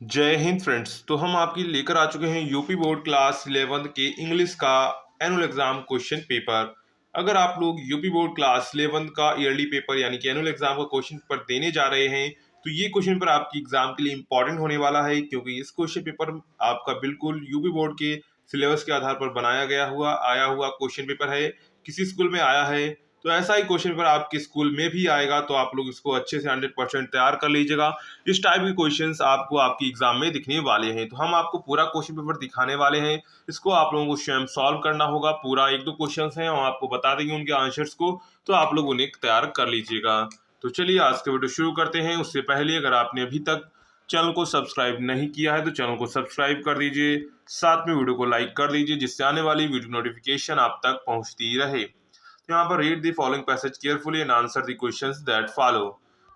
जय हिंद फ्रेंड्स। तो हम आपकी लेकर आ चुके हैं यूपी बोर्ड क्लास 11 के इंग्लिश का एनुअल एग्जाम क्वेश्चन पेपर। अगर आप लोग यूपी बोर्ड क्लास 11 का ईयरली पेपर यानी कि एनुअल एग्जाम का क्वेश्चन पेपर देने जा रहे हैं तो ये क्वेश्चन पेपर आपकी एग्जाम के लिए इंपॉर्टेंट होने वाला है, क्योंकि इस क्वेश्चन पेपर आपका बिल्कुल यूपी बोर्ड के सिलेबस के आधार पर बनाया गया हुआ आया हुआ क्वेश्चन पेपर है। किसी स्कूल में आया है तो ऐसा ही क्वेश्चन पेपर आपके स्कूल में भी आएगा, तो आप लोग इसको अच्छे से 100% तैयार कर लीजिएगा। इस टाइप के क्वेश्चंस आपको आपकी एग्जाम में दिखने वाले हैं, तो हम आपको पूरा क्वेश्चन पेपर दिखाने वाले हैं। इसको आप लोगों को स्वयं सॉल्व करना होगा। पूरा एक दो क्वेश्चंस हैं और आपको बता देंगे उनके आंसर्स को, तो आप लोग उन्हें तैयार कर लीजिएगा। तो चलिए आज का वीडियो शुरू करते हैं। उससे पहले अगर आपने अभी तक चैनल को सब्सक्राइब नहीं किया है तो चैनल को सब्सक्राइब कर दीजिए, साथ में वीडियो को लाइक कर दीजिए जिससे आने वाली वीडियो नोटिफिकेशन आप तक पहुंचती रहे। तो यहाँ पर read the following passage carefully and answer the questions that follow.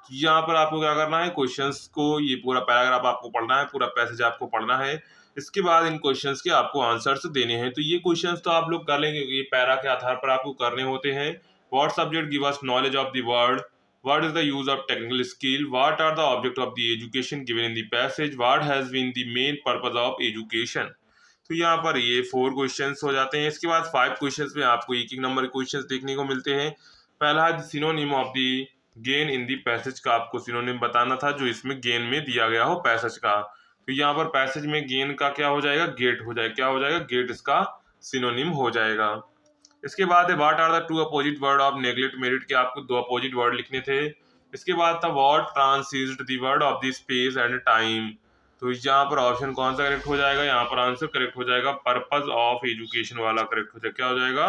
यहाँ पर आपको क्या करना है, क्वेश्चंस को ये पूरा पैराग्राफ आपको पढ़ना है, पूरा पैसेज आपको पढ़ना है। इसके बाद इन क्वेश्चंस के आपको आंसर्स देने हैं। तो ये क्वेश्चंस तो आप लोग कर लेंगे, ये पैरा के आधार पर आपको करने होते हैं। What subject give us knowledge of the world, what is the use of technical skill, what are the object of the education given in the passage, what has been the main purpose of education. तो यहाँ पर ये 4 questions हो जाते हैं। इसके बाद 5 questions में आपको एक एक नंबर के क्वेश्चंस देखने को मिलते हैं। पहला है synonym of the gain in the passage का, आपको सिनोनिम बताना था जो इसमें गेन में दिया गया हो पैसेज का। तो यहाँ पर पैसेज में गेन का क्या हो जाएगा, गेट हो जाएगा। क्या हो जाएगा, गेट इसका सिनोनिम हो जाएगा। इसके बाद है what are the two opposite word of neglect merit के, आपको 2 अपोजिट वर्ड लिखने थे। इसके बाद था व्हाट ट्रांसइज्ड the word of the space and time. तो यहाँ पर ऑप्शन कौन सा करेक्ट हो जाएगा, यहाँ पर आंसर करेक्ट हो जाएगा पर्पज ऑफ एजुकेशन वाला करेक्ट हो जाएगा। क्या हो जाएगा,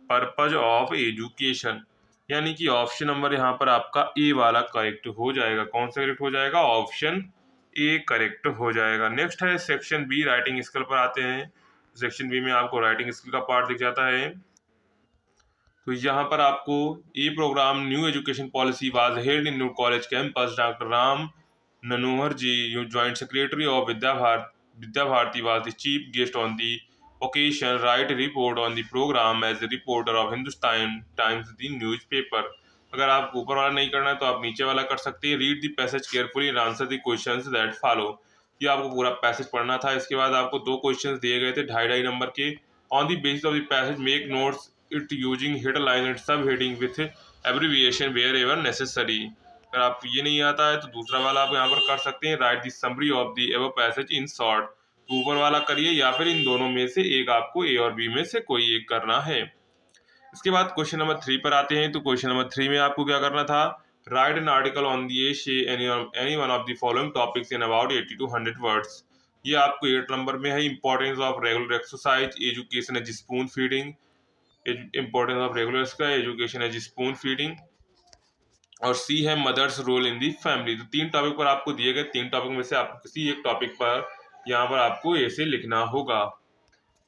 पर्पज ऑफ एजुकेशन, यानी कि ऑप्शन नंबर यहाँ पर आपका ए वाला करेक्ट हो जाएगा। कौन सा करेक्ट हो जाएगा, ऑप्शन ए करेक्ट हो जाएगा। नेक्स्ट है सेक्शन बी, राइटिंग स्किल पर आते हैं। सेक्शन बी में आपको राइटिंग स्किल का पार्ट दिख जाता है। तो यहाँ पर आपको a program new education policy was held in new college campus, doctor Ram Manohar ji joint secretary of Vidya Bharati was the chief guest on the occasion, write a report on the program as a reporter of Hindustan Times the newspaper। अगर आप ऊपर वाला नहीं करना है तो आप नीचे वाला कर सकते हैं। Read the passage carefully and answer the questions that follow. ये आपको पूरा पैसेज पढ़ना था। इसके बाद आपको 2 क्वेश्चंस दिए गए थे 2.5 नंबर के। On the basis of the passage make notes it using headline and sub heading with abbreviation wherever necessary. अगर आप ये नहीं आता है तो दूसरा वाला आप यहाँ पर कर सकते हैं, right the summary of the ever passage in short. तो ऊपर वाला करिए या फिर इन दोनों में से एक, आपको ए और बी में से कोई एक करना है। इसके बाद क्वेश्चन नंबर 3 पर आते हैं। तो क्वेश्चन नंबर 3 में आपको क्या करना था, write an article on the any one of the following topics in about 80 to 100 words. ये आपको 8 नंबर में है। Importance of regular exercise, education as spoon feeding, importance of regular का एजुकेशन एज स्पून फीडिंग, और C है mother's role in the family. तो 3 topic पर आपको दिए गए, 3 टॉपिक में से आपको किसी एक टॉपिक पर यहाँ पर आपको ऐसे लिखना होगा।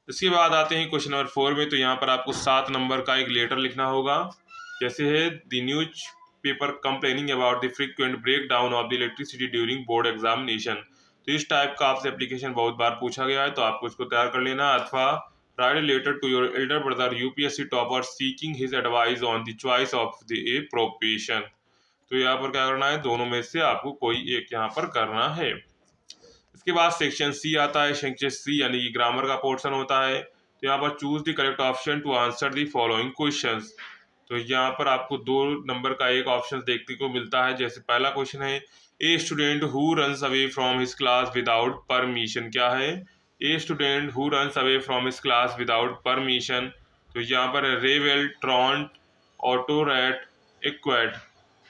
इसके बाद आते हैं क्वेश्चन नंबर 4 में। तो यहाँ पर आपको 7 नंबर का एक लेटर लिखना होगा। जैसे है the newspaper complaining about the frequent breakdown of the electricity during board examination. तो इस टाइप का आपसे एप्लीकेशन बहुत बार पूछा गया है, तो आपको इसको तैयार कर लेना। अथवा write a letter to your elder brother UPSC topper seeking his advice on the choice of the a profession. तो यहाँ पर क्या करना है, दोनों में से आपको कोई एक यहाँ पर करना है। इसके बाद सेक्शन सी आता है। सेक्शन सी यानी कि ग्रामर का पोर्शन होता है। तो यहाँ पर choose the correct option to answer the following questions. तो यहाँ पर आपको 2 नंबर का एक ऑप्शन देखने को मिलता है। जैसे पहला क्वेश्चन है a student who runs away from his class without permission. क्या है, a student who runs away from his class without permission. तो यहाँ पर रेवेल ट्रॉन्ट ऑटो रैट एक्वेड।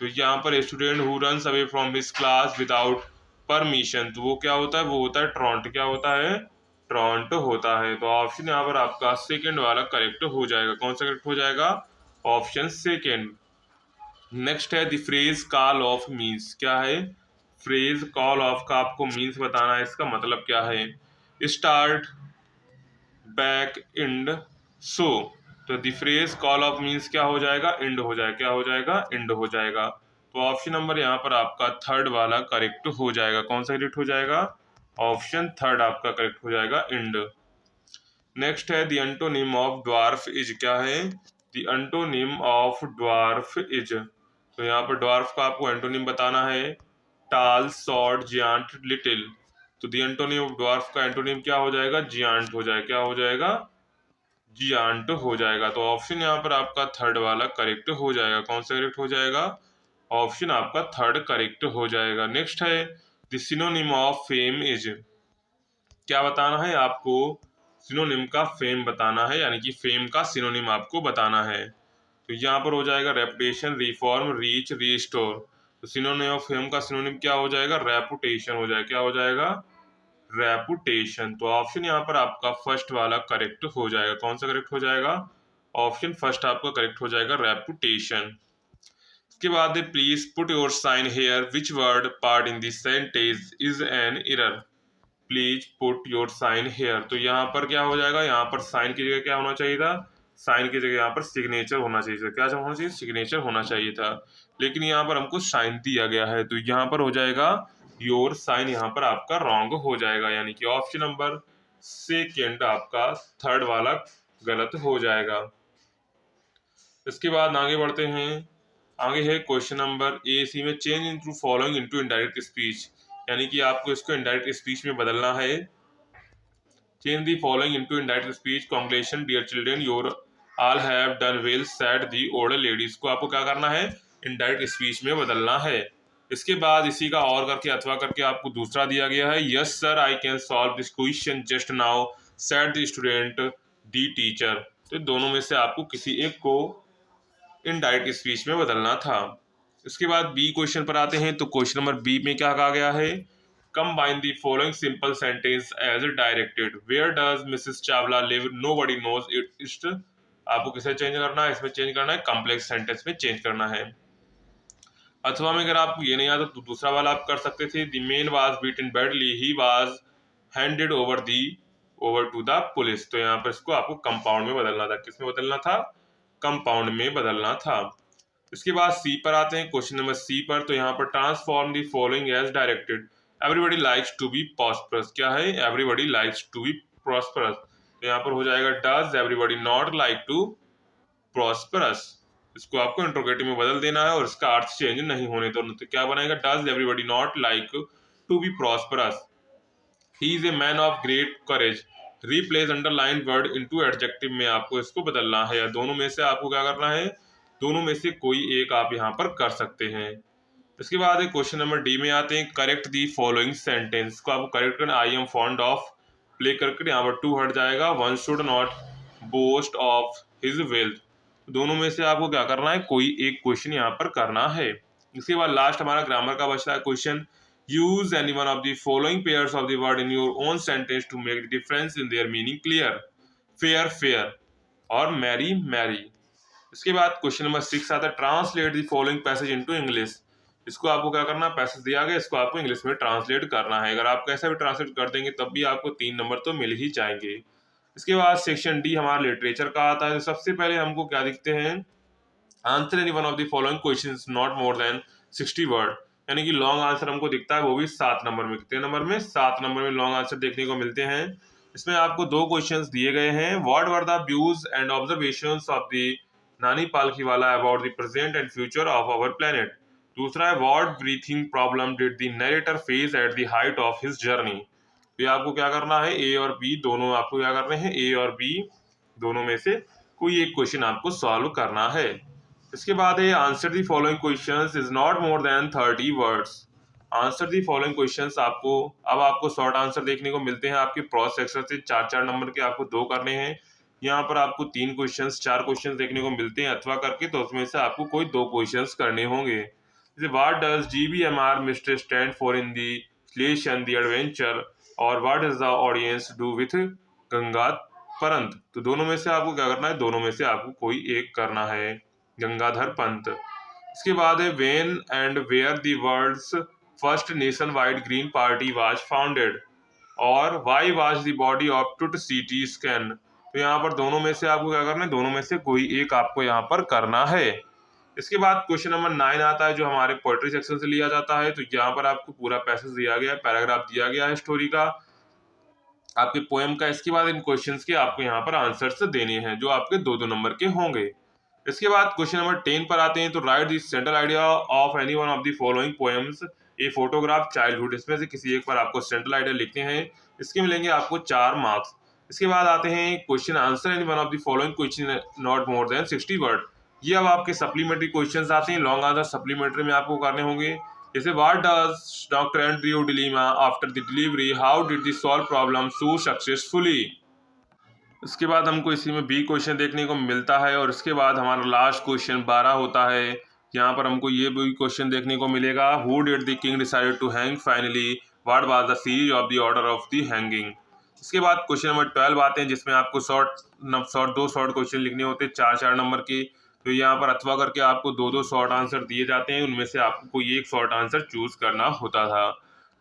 तो यहाँ पर student who runs away from his class without permission, तो वो क्या होता है, वो होता है ट्रॉन्ट। क्या होता है, ट्रॉन्ट होता है। तो ऑप्शन यहाँ पर आपका सेकंड वाला करेक्ट हो जाएगा। कौन सा करेक्ट हो जाएगा, ऑप्शन सेकंड। नेक्स्ट है the phrase call of means. क्या है, फ्रेज कॉल ऑफ का आपको मीन्स बताना है, इसका मतलब क्या है। स्टार्ट, बैक, एंड, सो। तो the phrase call of means क्या हो जाएगा, एंड हो जाएगा। क्या हो जाएगा, एंड हो जाएगा। तो ऑप्शन नंबर यहाँ पर आपका थर्ड वाला करेक्ट हो जाएगा। कौन सा करेक्ट हो जाएगा, ऑप्शन थर्ड आपका करेक्ट हो जाएगा, एंड। नेक्स्ट है the antonym of dwarf is. क्या है, the antonym of dwarf is. तो यहाँ पर ड्वार्फ का आपको एंटोनिम बताना है, टाल, शॉर्ट, जियांट, लिटिल। तो द एंटोनिम ऑफ ड्वार्फ का एंटोनिम क्या हो जाएगा? जियांट हो जाएगा। क्या हो जाएगा? जियांट हो जाएगा। तो ऑप्शन यहाँ पर आपका थर्ड वाला करेक्ट हो जाएगा। कौन सा करेक्ट हो जाएगा? ऑप्शन आपका थर्ड करेक्ट हो जाएगा। नेक्स्ट है the synonym of fame is. क्या बताना है आपको? सिनोनिम का फेम बताना है, यानी कि फेम का सिनोनिम आपको बताना है। तो यहाँ पर हो जाएगा रेपुटेशन, रिफॉर्म, रीच, रीस्टोर। तो सिनोनिम ऑफ फेम का सिनोनिम क्या हो जाएगा? रेपुटेशन हो जाएगा। क्या हो जाएगा? रेपुटेशन। तो ऑप्शन यहाँ पर आपका फर्स्ट वाला करेक्ट हो जाएगा। कौन सा करेक्ट हो जाएगा? ऑप्शन फर्स्ट आपका करेक्ट हो जाएगा, रेपुटेशन। इसके बाद है please put your sign here which word part in this sentence is an error. Please put your sign here. तो यहाँ पर क्या हो जाएगा? यहाँ पर साइन की जगह क्या होना चाहिए था? साइन की जगह यहाँ पर सिग्नेचर होना चाहिए था। क्या होना चाहिए? सिग्नेचर होना चाहिए था। लेकिन यहाँ पर हमको साइन दिया गया है, तो यहाँ पर हो जाएगा योर साइन। यहाँ पर आपका रॉन्ग हो जाएगा, यानी कि ऑप्शन नंबर सेकेंड आपका थर्ड वाला गलत हो जाएगा। इसके बाद आगे बढ़ते हैं। आगे है क्वेश्चन नंबर ए सी में change into following into indirect speech, यानी कि आपको इसको इनडायरेक्ट स्पीच में बदलना है। Change the following into indirect speech. Congratulation dear children, your all have done well said the old ladies. को आपको क्या करना है? इनडायरेक्ट स्पीच में बदलना है। इसके बाद इसी का और करके अथवा करके आपको दूसरा दिया गया है। Yes sir I can solve this question just now said the student the teacher. तो दोनों में से आपको किसी एक को इनडायरेक्ट स्पीच में बदलना था। इसके बाद बी क्वेश्चन पर आते हैं। तो क्वेश्चन नंबर बी में क्या कहा गया है? Combine the following simple sentence as directed. Where does Mrs Chawla live? Nobody knows it. आपको किसे चेंज करना है? इसमें चेंज करना है, कॉम्प्लेक्स सेंटेंस में चेंज करना है। अथवा में अगर आपको ये नहीं आता तो दूसरा वाला आप कर सकते थे। The man was beaten badly, he was handed over to the police. तो यहाँ पर इसको आपको कंपाउंड में बदलना था। किस में बदलना था? कंपाउंड में बदलना था। इसके बाद सी पर आते हैं, क्वेश्चन नंबर सी पर। तो यहाँ पर transform the following as directed. Everybody likes to be prosperous. क्या है? Everybody likes to be prosperous. तो यहाँ पर हो जाएगा does everybody not like to prosperous. इसको आपको इंट्रोगेटिव में बदल देना है और इसका अर्थ चेंज नहीं होने दो। तो क्या बनेगा? Does everybody not like to be prosperous. He is a man of great courage. Replace underline word into adjective में आपको इसको बदलना है, या दोनों में से आपको क्या करना है? दोनों में से कोई एक आप यहाँ पर कर सकते हैं। इसके बाद क्वेश्चन नंबर डी में आते हैं। Correct the following sentence. को आपको करेक्ट करना। I am fond of play करके यहाँ पर टू हट जाएगा। One should not boast of his wealth. दोनों में से आपको क्या करना है? कोई एक क्वेश्चन यहाँ पर करना है। इसके बाद लास्ट हमारा ग्रामर का बचता है question. Use any one of the following pairs of the word in your own sentence to make the difference in their meaning clear. Fair fare और मैरी मैरी। इसके बाद क्वेश्चन नंबर 6 आता है। Translate the following passage into English. इसको आपको क्या करना? Passage दिया गया, इसको आपको इंग्लिश में ट्रांसलेट करना है। अगर आप कैसे भी ट्रांसलेट कर देंगे तब भी आपको 3 नंबर तो मिल ही जाएंगे। इसके बाद सेक्शन डी हमारा लिटरेचर का आता है। तो सबसे पहले हमको क्या दिखते हैं? Answer any one of the following questions not more than 60 word, यानी कि लॉन्ग आंसर हमको दिखता है, वो भी 7 नंबर में। कितने नंबर में? 7 नंबर में लॉन्ग आंसर देखने को मिलते हैं। इसमें आपको 2 क्वेश्चंस दिए गए हैं। What were the views and observations of the Nani Palkhivala about the present and future of our planet. दूसरा है what breathing problem did the narrator face at the height of his journey. तो आपको क्या करना है? ए और बी दोनों आपको क्या करने हैं? ए और बी दोनों में से कोई एक क्वेश्चन आपको सॉल्व करना है। इसके बाद है answer the following questions is not more than 30 words. Answer the following questions आपको अब आपको शॉर्ट आंसर देखने को मिलते हैं। आपके प्रोस सेक्शन से 4-4 नंबर के आपको 2 करने हैं। यहाँ पर आपको 3 क्वेश्चंस 4 क्वेश्चंस देखने को मिलते हैं अथवा करके, तो उसमें से आपको कोई 2 क्वेश्चंस करने होंगे। जैसे what does GBMR mister stand for in the स्लेशन दी एडवेंचर, और what is the audience do with Ganga परंत। तो दोनों में से आपको क्या करना है? दोनों में से आपको कोई एक करना है, गंगाधर पंत। इसके बाद है when and where the world's first nationwide green party was founded, और why was the body of Tut CT scan. तो यहाँ पर दोनों में से आपको क्या करना है? दोनों में से कोई एक आपको यहाँ पर करना है। इसके बाद क्वेश्चन नंबर 9 आता है, जो हमारे पोएट्री सेक्शन से लिया जाता है। तो यहाँ पर आपको पूरा पैसेज दिया गया है, पैराग्राफ दिया गया है स्टोरी का, आपके पोएम का। इसके बाद इन क्वेश्चंस के आपको यहाँ पर आंसर्स देने हैं, जो आपके 2-2 नंबर के होंगे। इसके बाद क्वेश्चन नंबर 10 पर आते हैं। तो right the central idea of any one of the following poems a photograph childhood, इसमें से किसी एक पर आपको सेंट्रल आइडिया लिखने हैं। इसके मिलेंगे आपको 4 मार्क्स। इसके बाद आते हैं question answer any one of the following question not more than 60 word. ये अब आपके सप्लीमेंट्री क्वेश्चंस आते हैं, लॉन्ग आंसर सप्लीमेंट्री में आपको करने होंगे। जैसे what does doctor Andrew dilemma after the delivery, how did the solve problem so successfully. इसके बाद हमको इसी में बी क्वेश्चन देखने को मिलता है और इसके बाद हमारा लास्ट क्वेश्चन 12 होता है। यहाँ पर हमको ये भी क्वेश्चन देखने को मिलेगा, who did the king decided to hang finally, what was the series of the order of the hanging. इसके बाद क्वेश्चन नंबर 12 आते हैं, जिसमें आपको दो शॉर्ट क्वेश्चन लिखने होते हैं 4-4 नंबर के। तो यहाँ पर अथवा करके आपको 2-2 शॉर्ट आंसर दिए जाते हैं, उनमें से आपको कोई एक शॉर्ट आंसर चूज करना होता था।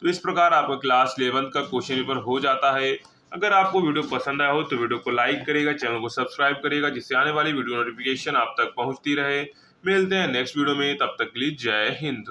तो इस प्रकार आपका क्लास 11 का क्वेश्चन पेपर हो जाता है। अगर आपको वीडियो पसंद आया हो तो वीडियो को लाइक करेगा, चैनल को सब्सक्राइब करेगा, जिससे आने वाली वीडियो नोटिफिकेशन आप तक पहुंचती रहे। मिलते हैं नेक्स्ट वीडियो में, तब तक के लिए जय हिंद।